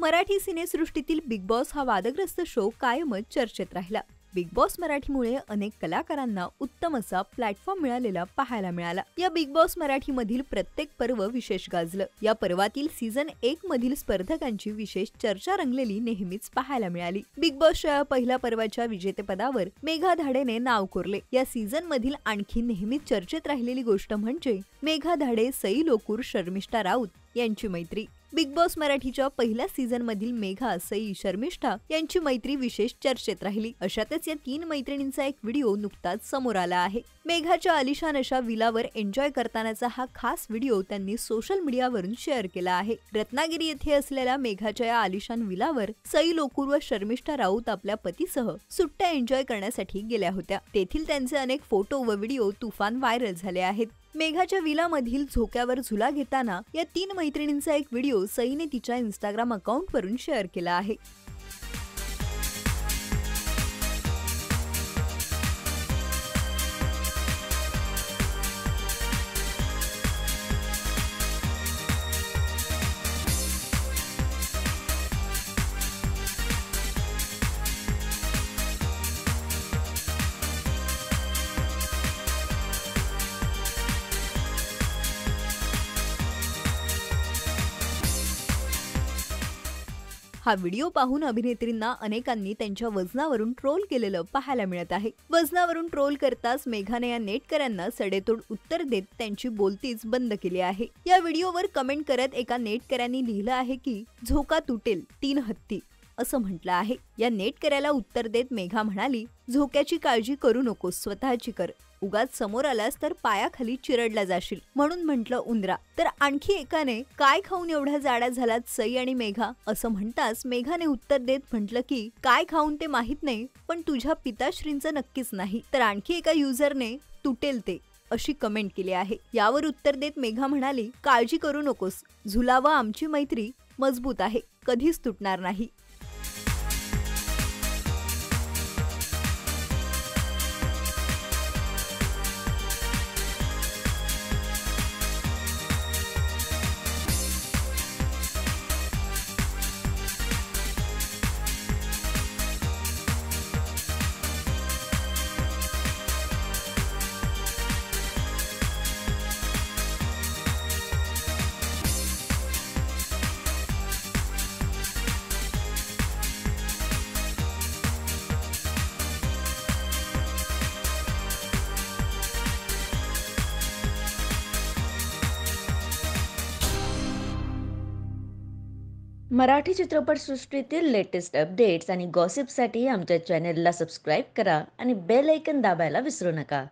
Marathi सिनेसृष्टीतील big boss हा वादग्रस्त show कायमच चर्चेत राहिला। बिग बॉस मराठीमुळे अनेक कलाकारांना उत्तम असा प्लॅटफॉर्म मिळालेला पाहायला मिळाला। या बिग बॉस मराठी मधील प्रत्येक पर्व विशेष गाजलं। या पर्वातील सीझन 1 मधील स्पर्धकांची विशेष चर्चा रंगलेली नेहमीच पाहायला मिळाली। बिग बॉसच्या पहिल्या पर्वाच्या विजेतेपदावर मेघा धाडेने नाव कोरले। या सीझन मधील आणखी नेहमीच चर्चेत राहिलेली गोष्ट म्हणजे मेघा धाडे, सई लोकूर, शर्मिष्ठा राऊत यांची मैत्री। बिग बॉस मराठीच्या पहिल्या सीझन मधील मेघा, सई, शर्मिष्ठा यांची मैत्री विशेष चर्चेत राहिली। अशातच या तीन मैत्रिणींचा एक व्हिडिओ नुकताच समोर आला आहे। मेघाच्या आलिशान अशा विलावर एन्जॉय करतानाचा हा खास व्हिडिओ त्यांनी सोशल मीडियावरून शेअर केला आहे। रत्नागिरी येथे असलेल्या मेघाच्या या आलिशान विलावर सई लोकूर व शर्मिष्ठा राऊत आपल्या पतीसह सुट्ट्या एन्जॉय करण्यासाठी गेल्या होत्या। तेथील त्यांचे अनेक फोटो व व्हिडिओ तुफान व्हायरल झाले आहेत। मेघाच्या विलामधील झोक्यावर झुला घेताना या तीन मैत्रिणींचा एक व्हिडिओ सईने तिच्या इंस्टाग्राम अकाउंटवरून शेअर केला आहे। हा व्हिडिओ पाहून अभिनेत्रींना अनेकांनी त्यांच्या वजनावरून ट्रोल केलेलं पाहायला मिळत आहे। वजनावरून ट्रोल करताच मेघाने या नेटकऱ्यांना सडेतोड उत्तर देत त्यांची बोलतीच बंद केली आहे। या व्हिडिओवर कमेंट करत एका नेटकऱ्यांनी लिहिलं आहे की झोका तुटेल 3 हत्ती असं म्हटलं आहे। या नेटकऱ्याला उत्तर देत मेघा म्हणाली, झोक्याची काळजी करू नकोस, स्वतःची कर। उगाच समोर आलास तर पायाखाली चिरडला जाशील म्हणून म्हटलं उंदरा। तर आणखी एकाने, काय खाऊन एवढ्या जाड्या झालात सई आणि मेघा असं म्हणताच मेघाने उत्तर देत म्हटलं की काय खाऊन ते माहित नाही, पण तुझ्या पिताश्रींचं नक्कीच नाही। तर आणखी एका युजरने तुटेल ते अशी कमेंट केली आहे। यावर उत्तर देत मेघा म्हणाली, काळजी करू नकोस, झुलावा आमची मैत्री मजबूत आहे, कधीच तुटणार नाही। मराठी चित्रपटसृष्टीतील लेटेस्ट अपडेट्स आणि गॉसिपसाठी आमच्या चॅनेलला सबस्क्राईब करा आणि बेल ऐकन दाबायला विसरू नका।